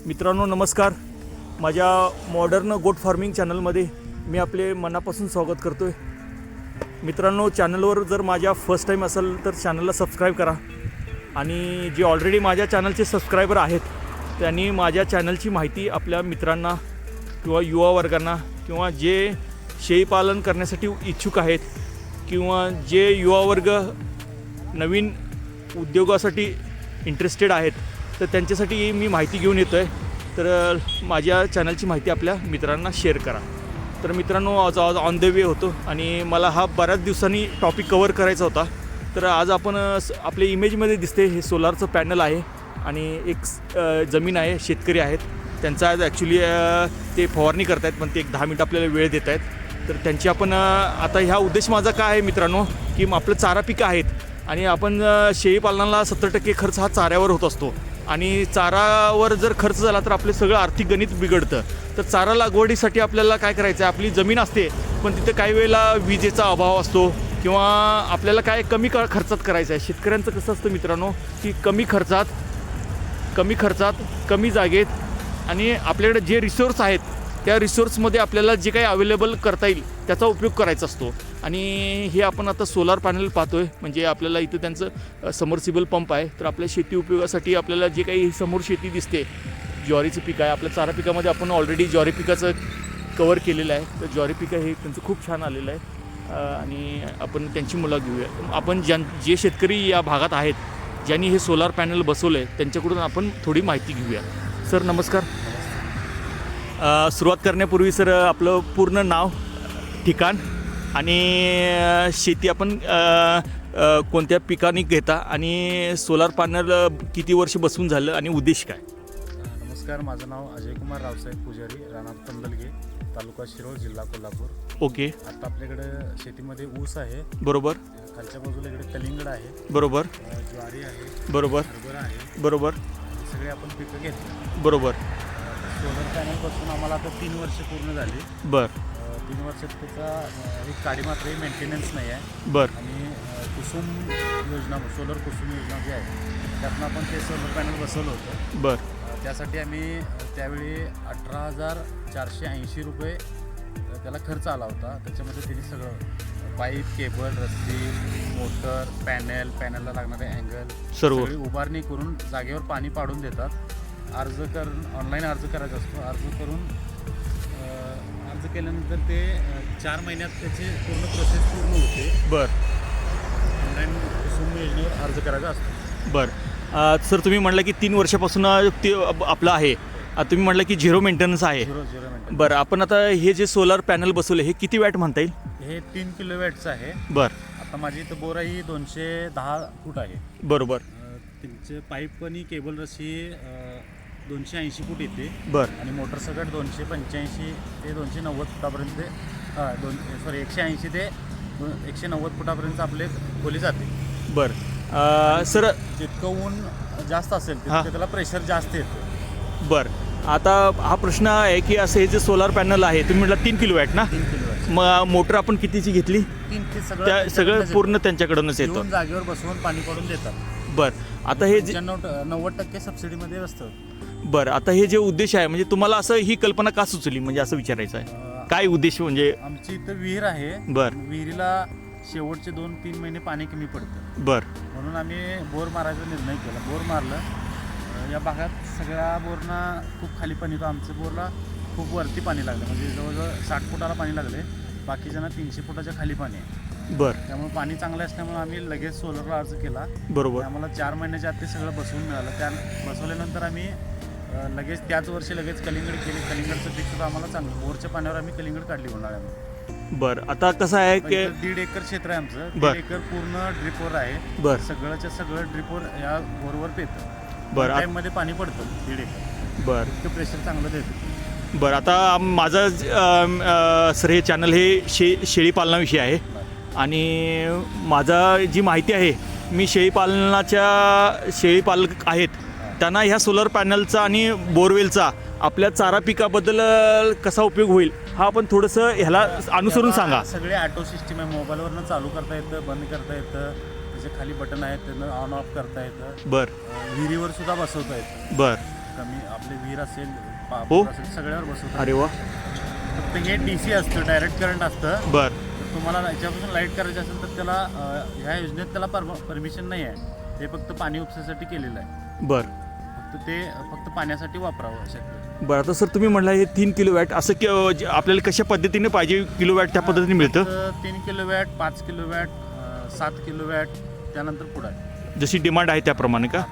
मित्रांनो नमस्कार. माझ्या मॉडर्न गोट फार्मिंग चॅनलमध्ये मी आपले मनापासून स्वागत करतो आहे. मित्रांनो, चॅनलवर जर माझ्या फर्स्ट टाईम असेल तर चॅनलला सबस्क्राईब करा आणि जे ऑलरेडी माझ्या चॅनलचे सबस्क्रायबर आहेत त्यांनी माझ्या चॅनलची माहिती आपल्या मित्रांना किंवा युवा वर्गांना किंवा जे शेळीपालन करण्यासाठी इच्छुक आहेत किंवा जे युवा वर्ग नवीन उद्योगासाठी इंटरेस्टेड आहेत तर त्यांच्यासाठी मी माहिती घेऊन येतो आहे. तर माझ्या चॅनलची माहिती आपल्या मित्रांना शेअर करा. तर मित्रांनो, आज ऑन द वे होतो आणि मला हा बऱ्याच दिवसांनी टॉपिक कवर करायचा होता. तर आज आपण आपल्या इमेजमध्ये दिसते हे सोलारचं पॅनल आहे आणि एक जमीन आहे, शेतकरी आहेत. त्यांचा आज ॲक्च्युली ते फवारणी करत आहेत पण ते एक 10 मिनटं आपल्याला वेळ देत आहेत. तर त्यांची आपण आता ह्या उद्देश माझा काय आहे मित्रांनो, की आपलं चारा पिकं आहेत आणि आपण शेळीपालनाला 70% खर्च हा चाऱ्यावर होत असतो आणि चारावर जर खर्च झाला तर आपले सगळं आर्थिक गणित बिघडतं. तर चारा लागवडीसाठी आपल्याला काय करायचं आहे, आपली जमीन असते पण तिथे काही वेळेला विजेचा अभाव असतो किंवा आपल्याला काय कमी खर्चात करायचं आहे. शेतकऱ्यांचं कसं असतं मित्रांनो, की कमी खर्चात कमी जागेत आणि आपल्याकडे जे रिसोर्स आहेत त्या रिसोर्समध्ये आपल्याला जे काही अवेलेबल करता येईल त्याचा उपयोग करायचा असतो. आणि हे आपण आता सोलार पॅनल पाहतो आहे, म्हणजे आपल्याला इथं त्यांचं समर्सिबल पंप आहे. तर आपल्या शेती उपयोगासाठी आपल्याला जे काही समोर शेती दिसते, ज्वारीचं पीक आहे. आपल्या चारा पिकामध्ये आपण ऑलरेडी ज्वारी पिकाचं कवर केलेलं आहे. तर ज्वारी पिकं हे त्यांचं खूप छान आलेलं आहे आणि आपण त्यांची मुलाखत घेऊया. आपण जे शेतकरी या भागात आहेत ज्यांनी हे सोलार पॅनल बसवलं आहे त्यांच्याकडून आपण थोडी माहिती घेऊया. सर नमस्कार. सुरुवात करण्यापूर्वी सर आपलं पूर्ण नाव, ठिकाण आणि शेती आपण कोणत्या पिकाने घेता आणि सोलार पॅनल किती वर्ष बसवून झालं आणि उद्देश काय? नमस्कार, माझं नाव अजय कुमार रावसाहेब पुजारी, राहणार कंदलगे, तालुका शिरोळ, जिल्हा कोल्हापूर. ओके. आता आपल्याकडे शेतीमध्ये ऊस आहे. बरोबर. खालच्या बाजूला इकडे कलिंगड आहे. बरोबर. ज्वारी आहे. बरोबर. हरभरा आहे. बरोबर. सगळे आपण पिकं घेतली. बरोबर. सोलर पॅनलपासून आम्हाला आता 3 वर्ष पूर्ण झाली. बरं. 3 वर्षात त्याचा एक काडी मात्र मेंटेनन्स नाही आहे. बरं. आणि कुसुम योजना, सोलर कुसुम योजना जी आहे त्यातनं आपण ते सोलर पॅनल बसवलं होतं. बरं. त्यासाठी आम्ही त्यावेळी 18,480 रुपये त्याला खर्च आला होता. त्याच्यामध्ये त्यांनी सगळं पाईप, केबल, रस्सी, मोटर, पॅनलला लागणारे अँगल सर्व उभारणी करून जागेवर पाणी पाडून देतात. ऑनलाईन अर्ज करायचा असतो. अर्ज केल्यानंतर ते 4 महिन्यात त्याची पूर्ण प्रोसेस पूर्ण होते. बरं. ऑनलाईन कुसुम योजनेवर अर्ज करायचा असतो. बरं. सर तुम्ही म्हटलं की 3 वर्षापासून ते आपलं आहे. तुम्ही म्हटलं की झिरो मेंटेनन्स आहे. Zero maintenance. बरं. आपण आता हे जे सोलार पॅनल बसवले हे किती वॅट म्हणता येईल? हे 3 किलोवॅटचं आहे. बरं. आता माझी इथं बोर ही 210 फूट आहे. बरोबर. त्यांचे पाईप आणि केबल रशी 280 फूट येते. बरं. आणि मोटर सकट 285 ते 290 फुटापर्यंत 180 ते 190 फुटापर्यंत आपले खोली जाते. बरं. सर जितकं ऊन जास्त असेल तितकं त्याला प्रेशर जास्त येतं. बरं. आता हा प्रश्न आहे की असं हे जे सोलार पॅनल आहे तुम्ही म्हटलं 3 किलोवॅट ना, 3 किलोवॅट. मग मोटर आपण कितीची घेतली? 3 ते त्या सगळं पूर्ण त्यांच्याकडूनच येतं. येऊन जागेवर बसवून पाणी पडून देतात. बरं. आता हे 90% सबसिडीमध्ये असतं. बरं. आता हे जे उद्देश आहे म्हणजे तुम्हाला असं ही कल्पना का सुचली, म्हणजे असं विचारायचं आहे काय उद्देश म्हणजे? आमची इथं विहीर आहे. बरं. विहिरीला शेवटचे 2-3 महिने पाणी कमी पडतं. बरं. म्हणून आम्ही बोर मारायचा निर्णय केला. बोर मारलं. या भागात सगळ्या बोरना खूप खाली पाणी होतं. आमच्या बोरला खूप वरती पाणी लागलं, म्हणजे जवळजवळ 60 फुटाला पाणी लागले. बाकीच्यांना 300 फुटाच्या खाली पाणी आहे. बरं. त्यामुळे पाणी चांगलं असल्यामुळे आम्ही लगेच सोलरला अर्ज केला. बरोबर. आम्हाला 4 महिन्याच्या आत ते सगळं बसवून मिळालं. त्या बसवल्यानंतर आम्ही लगेच त्याच वर्षी कलिंगड केली. कलिंगडचं पीक सुद्धा आम्हाला चांगलं, बोरच्या पाण्यावर आम्ही कलिंगड काढली उन्हाळ्यामध्ये. बरं. आता कसं आहे की 1.5 एकर क्षेत्र आहे आमचं. 1.5 एकर पूर्ण ड्रिपवर आहे. बरं. सगळंच्या सगळं ड्रिपवर या बोरवर पेतं. बरं. टाईममध्ये पाणी पडतं 1.5 एकर. बरं. इतकं प्रेशर चांगलं देतं. बरं. आता माझं सर हे चॅनल हे शेळीपालनाविषयी आहे आणि माझा जी माहिती आहे, मी शेळीपालक आहेत त्यांना ह्या सोलर पॅनलचा आणि बोरवेलचा आपल्या चारा पिकाबद्दल कसा उपयोग होईल हा आपण थोडंसं ह्याला अनुसरून सांगा. सगळे ऑटो सिस्टीम आहे. मोबाईलवरनं चालू करता येतं, बंद करता येतं. त्याचे खाली बटन आहेत, त्यांना ऑन ऑफ करता येतं. बरं. विहिरीवर सुद्धा बसवता येतं. बरं. कमी आपले विहीर असेल हो. बोर असेल सगळ्यावर बसवतात. अरे वा. फक्त हे DC असतं, डायरेक्ट करंट असतं. बर. तर तुम्हाला याच्यापासून लाईट करायची असेल तर त्याला ह्या योजनेत त्याला परमिशन नाही आहे. ते फक्त पाणी उपसासाठी केलेलं आहे. बर. फक्त पाण्यासाठी वापरावं शक्य. बरं, आता सर तुम्ही म्हणला हे 3 किलोवॅट असं आपल्याला कशा पद्धतीने पाहिजे किलोवॅट त्या पद्धतीने मिळतं? 3 किलोवॅट, 5 किलोवॅट, 7 किलोवॅट, त्यानंतर पुढे जशी डिमांड आहे त्याप्रमाणे का?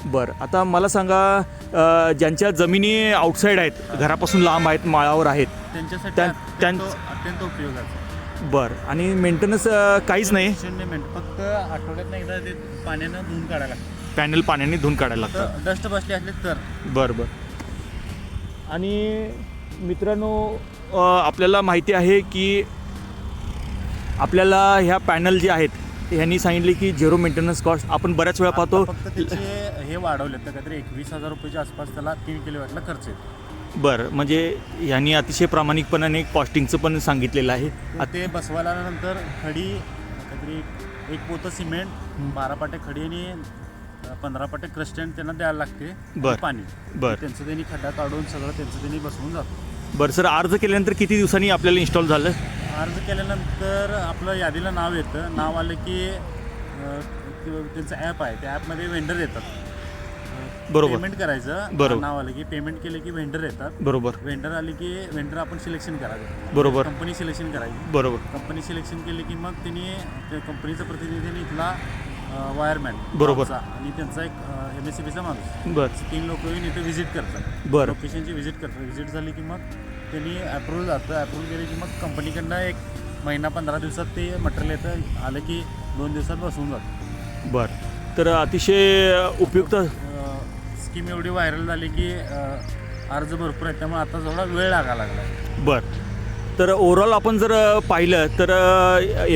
बरं, आता मला सांगा ज्यांच्या जमिनी आउटसाईड आहेत, घरापासून लांब आहेत, माळावर आहेत, त्यांच्यासाठी अत्यंत उपयोगाचं आहे. बरं, आणि मेंटेनन्स काहीच नाही? 0 मिनिट, फक्त आठवड्यात एकदा ते पाण्यानं धुवून काढायला लागतं. पॅनल पाण्याने धुवून काढायला लागतं. डस्ट बसली असली तर. बरं बरं. आणि मित्रांनो आपल्याला माहिती आहे की आपल्याला ह्या पॅनल जे आहेत ह्यांनी सांगितले की 0 मेंटेनन्स कॉस्ट. आपण बऱ्याच वेळा पाहतो फक्त त्याचे हे वाढवले तर काहीतरी 21,000 रुपयाच्या आसपास त्याला 3 किलोवॅटला खर्च येतो. बरं, म्हणजे ह्यांनी अतिशय प्रामाणिकपणाने कॉस्टिंगचं पण सांगितलेलं आहे. ते बसवायला नंतर खडी काहीतरी 1 पोतं सिमेंट, 12 पाटे खडी आणि 15 पाटे क्रस्टँड त्यांना द्यायला लागते. बरं. पाणी. बरं. त्यांचं त्यांनी खड्डा काढून सगळं त्यांचं त्यांनी बसवून जातं. बरं सर, अर्ज केल्यानंतर किती दिवसांनी आपल्याला इन्स्टॉल झालं? अर्ज केल्यानंतर आपलं यादीला नाव येतं. नाव आलं की त्यांचं ॲप आहे, त्या ॲपमध्ये वेंडर येतात. बरोबर. पेमेंट करायचं. बरोबर. नाव आलं की पेमेंट केलं की वेंडर येतात. बरोबर. वेंडर आले की वेंडर आपण सिलेक्शन करायचं. बरोबर. कंपनी सिलेक्शन करायची. बरोबर. कंपनी सिलेक्शन केली की मग त्यांनी त्या कंपनीचा प्रतिनिधीने इथला वायरमॅन बरोबर. आणि त्यांचा एक MSCBचा माणूस, बरं. 3 लोक येऊन इथे व्हिजिट करतात. बरं. लोकेशनची व्हिजिट करतात. व्हिजिट झाली की मग त्यांनी अप्रूव्हल जातं. अप्रूव्हल केली की मग कंपनीकडनं 1 महिना 15 दिवसात ते मटेरियल येतं. आलं की 2 दिवसात बसवून जातं. बरं, तर अतिशय उपयुक्त स्कीम एवढी व्हायरल झाली की अर्ज भरपूर आहेत, त्यामुळे आता थोडा वेळ लागायला लागला आहे. बरं, तर ओव्हरऑल आपण जर पाहिलं तर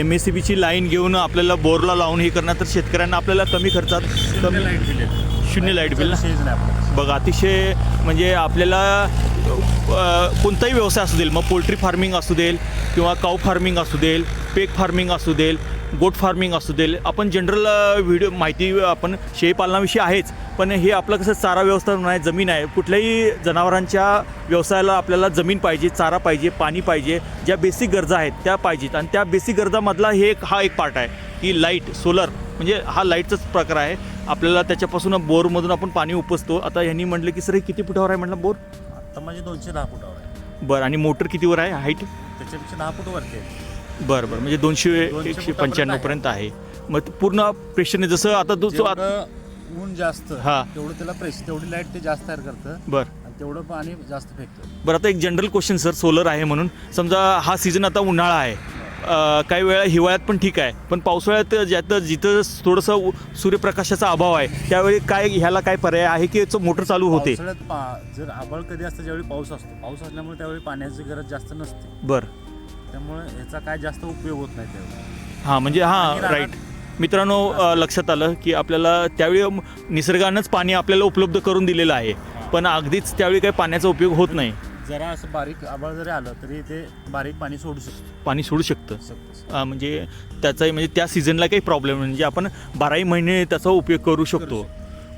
MSCBची लाईन घेऊन आपल्याला बोरला लावून हे करणार तर शेतकऱ्यांना आपल्याला कमी खर्चात लाईट बिल आहे. 0 लाईट बिल. शेज नाही आपल्याला. बघा, अतिशय म्हणजे आपल्याला कोणताही व्यवसाय असू देईल, मग पोल्ट्री फार्मिंग असू देईल किंवा काऊ फार्मिंग असू देईल, पेक फार्मिंग असू देईल, गोट फार्मिंग असू देईल, आपण जनरल व्हिडिओ माहिती आपण शेळीपालनाविषयी आहेच, पण हे आपलं कसं चारा व्यवस्थापन आहे, जमीन आहे. कुठल्याही जनावरांच्या व्यवसायाला आपल्याला जमीन पाहिजे, चारा पाहिजे, पाणी पाहिजे, ज्या बेसिक गरजा आहेत त्या पाहिजेत. आणि त्या बेसिक गरजामधला हा एक पार्ट आहे की लाईट, सोलर, म्हणजे हा लाईटचाच प्रकार आहे. आपल्याला त्याच्यापासून बोरमधून आपण पाणी उपसतो. आता ह्यांनी म्हटलं की सर हे किती फुटावर आहे म्हटलं बोर? आता म्हणजे 210 फुटावर आहे. बरं, आणि मोटर कितीवर आहे हाईट? त्याच्यापेक्षा 10 फूट वरती आहे. बरं बरं, म्हणजे 200-195 पर्यंत आहे. मग पूर्ण प्रेशरने जसं आता जेवढं ऊन जास्त हां, तेवढं त्याला तेवढी लाईट ते जास्त तयार करतं. बरं आणि तेवढं पाणी जास्त फेकतं. बरं. आता एक जनरल क्वेश्चन सर, सोलर आहे म्हणून समजा हा सीझन आता उन्हाळा आहे, काही वेळा हिवाळ्यात पण ठीक आहे, पण पावसाळ्यात जिथं थोडंसं सूर्यप्रकाशाचा अभाव आहे त्यावेळी ह्याला काय पर्याय आहे की मोटर चालू होते? पावसाळ्यात जर आभाळ कधी असतं ज्यावेळी पाऊस असतो, पाऊस असल्यामुळे त्यावेळी पाण्याची गरज जास्त नसते. बरं. त्यामुळे ह्याचा काय जास्त उपयोग होत नाही त्यावेळी. हां, म्हणजे हां, राईट. मित्रांनो, लक्षात आलं की आपल्याला त्यावेळी निसर्गानंच पाणी आपल्याला उपलब्ध करून दिलेलं आहे, पण अगदीच त्यावेळी काही पाण्याचा उपयोग होत नाही. जरा असं बारीक आभाळ जरी आलं तरी ते बारीक पाणी सोडू शकतं. म्हणजे त्याचाही म्हणजे त्या सीझनला काही प्रॉब्लेम म्हणजे आपण 12ही महिने त्याचा उपयोग करू शकतो.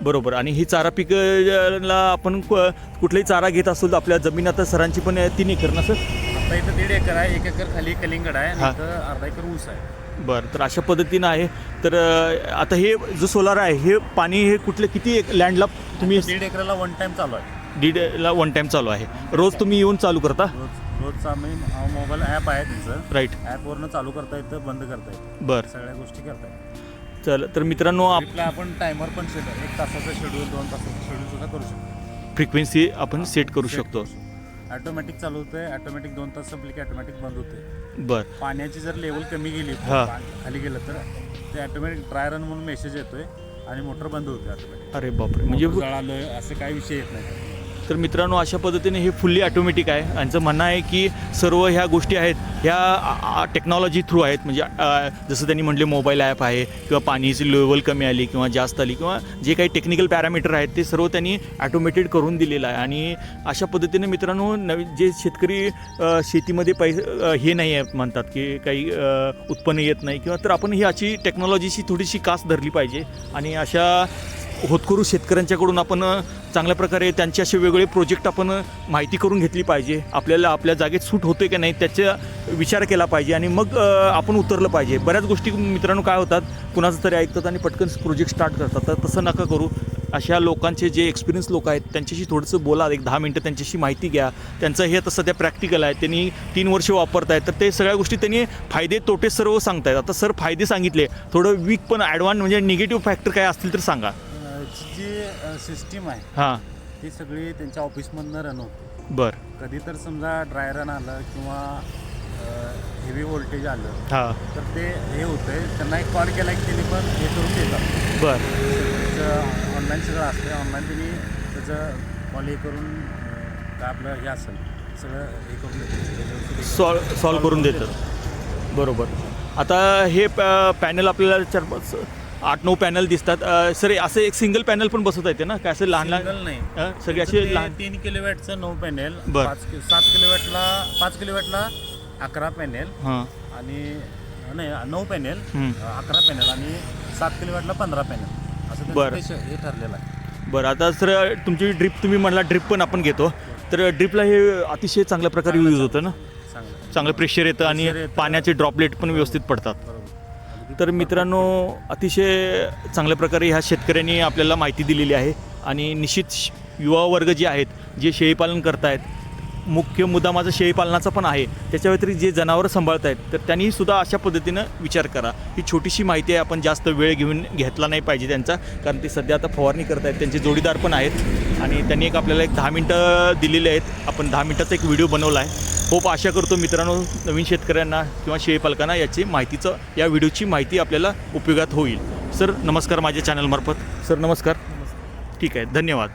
बरोबर. आणि ही चारा पिकाला आपण कुठलाही चारा घेत असतो तर आपल्या जमीन आता सरांची पण 3 एकर ना सर? आता इथं 1.5 एकर आहे. 1 एकर खाली कलिंगड आहे आणि इथं अर्धा एकर ऊस आहे. बरं, तर अशा पद्धतीनं आहे. तर आता हे जो सोलार आहे हे पाणी हे किती लँडला तुम्ही? 1.5 एकराला 1 टाइम चालू आहे. 1.5ला 1 टाइम चालू आहे. रोज तुम्ही येऊन चालू करता? रोजचा आम्ही मोबाईल ॲप आहे त्यांचं. राईट. ॲपवरनं चालू करता येतं, बंद करता येतं. बरं, सगळ्या गोष्टी करता येतात. चल, तर मित्रांनो आपण टायमर पण सेट आहे. 1 तासाचं शेड्यूल, 2 तासाचं शेड्यूल सुद्धा करू शकतो. फ्रिक्वेन्सी आपण सेट करू शकतो. ऑटोमॅटिक चालू होते. ऑटोमॅटिक 2 तास संपली की ऑटोमॅटिक बंद होते. बरं. पाण्याची जर लेवल कमी गेली, हां, खाली गेलं तर ते ऑटोमॅटिक ड्राय रन म्हणून मेसेज येतोय आणि मोटर बंद होते ऑटोमॅटिक. अरे बापरे, म्हणजे जळालं असं काही विषय येत नाही. तर मित्रांनो, अशा पद्धतीने हे फुल्ली ऑटोमॅटिक आहे. यांचं म्हणणं आहे की सर्व ह्या गोष्टी आहेत ह्या टेक्नॉलॉजी थ्रू आहेत. म्हणजे जसं त्यांनी म्हटले मोबाईल ॲप आहे किंवा पाण्याची लेवल कमी आली किंवा जास्त आली किंवा जे काही टेक्निकल पॅरामीटर आहेत ते सर्व त्यांनी ॲटोमॅटेड करून दिलेलं आहे. आणि अशा पद्धतीने मित्रांनो, नवीन जे शेतकरी शेतीमध्ये हे नाही आहे म्हणतात की काही उत्पन्न येत नाही किंवा तर आपण ही अशी टेक्नॉलॉजीची थोडीशी कास धरली पाहिजे आणि अशा होतकरू शेतकऱ्यांच्याकडून आपण चांगल्या प्रकारे त्यांचे असे वेगवेगळे प्रोजेक्ट आपण माहिती करून घेतली पाहिजे. आपल्याला आपल्या जागेत सूट होतोय की नाही त्याचा विचार केला पाहिजे आणि मग आपण उतरलं पाहिजे. बऱ्याच गोष्टी मित्रांनो काय होतात, कुणाचं तरी ऐकतात आणि पटकन प्रोजेक्ट स्टार्ट करतात. तर तसं नका करू. अशा लोकांचे जे एक्सपिरियन्स लोक आहेत त्यांच्याशी थोडंसं बोला, एक 10 मिनटं त्यांच्याशी माहिती घ्या. त्यांचं हे आता सध्या प्रॅक्टिकल आहे, त्यांनी 3 वर्ष वापरत आहेत, तर ते सगळ्या गोष्टी त्यांनी फायदे तोटे सर्व सांगतायत. आता सर फायदे सांगितले, थोडं वीक पण ॲडव्हान्स म्हणजे निगेटिव्ह फॅक्टर काय असतील तर सांगा. जी सिस्टीम आहे हां ती सगळी त्यांच्या ऑफिसमधनं रन होते. बरं. कधी तर समजा ड्राय रन आलं किंवा हेवी व्होल्टेज आलं हां तर ते हे होतं आहे. त्यांना एक कॉल केला की त्यांनी पण हे करून देतात. बरं. त्याचं ऑनलाईन सगळं असतं. ऑनलाईन त्यांनी त्याचं कॉल हे करून काय आपलं हे असेल सगळं हे करून देतात. सॉल्व करून देतात. बरोबर. आता हे पॅनल आपल्याला 8-9 पॅनल दिसतात. सर असं एक सिंगल पॅनल पण बसवता येते ना, काय असं लहान Single लहान नाही. सगळे असे लहान? 3 किलोवॅटचं 9 पॅनेल, बरं. 7 किलोवॅटला 5 किलोवॅटला 11 पॅनेल हां आणि नाही 9 पॅनेल, हं. 11 पॅनेल आणि 7 किलोवॅटला 15 पॅनेल असं बरं. त्यांचं हे ठरलेलं आहे. बरं. आता सर तुमची ड्रिप तुम्ही म्हणला ड्रिप पण आपण घेतो, तर ड्रिपला हे अतिशय चांगल्या प्रकारे यूज होतं ना, चांगलं चांगलं प्रेशर येतं आणि Pressure येतं. पाण्याचे ड्रॉपलेट पण व्यवस्थित पडतात. बरोबर. तर मित्रांनो अतिशय चांगल्या प्रकारे ह्या शेतकऱ्यांनी आपल्याला माहिती दिलेली आहे आणि निश्चित युवा वर्ग जे आहेत, जे शेळीपालन करतायत, मुख्य मुद्दा माझा शेळीपालनाचा पण आहे, त्याच्या व्यतिरिक्त जे जनावरं सांभाळत आहेत तर त्यांनी सुद्धा अशा पद्धतीनं विचार करा. ही छोटीशी माहिती आहे, आपण जास्त वेळ घेतला नाही पाहिजे त्यांचा, कारण ते सध्या आता फवारणी करत आहेत, त्यांचे जोडीदार पण आहेत आणि त्यांनी एक आपल्याला 10 मिनटं दिलेले आहेत. आपण 10 मिनटाचा एक व्हिडिओ बनवला आहे. खूप आशा करतो मित्रांनो नवीन शेतकऱ्यांना किंवा शेळीपालकांना या व्हिडिओची माहिती आपल्याला उपयोगात होईल. सर नमस्कार, माझ्या चॅनलमार्फत. सर नमस्कार. ठीक आहे, धन्यवाद.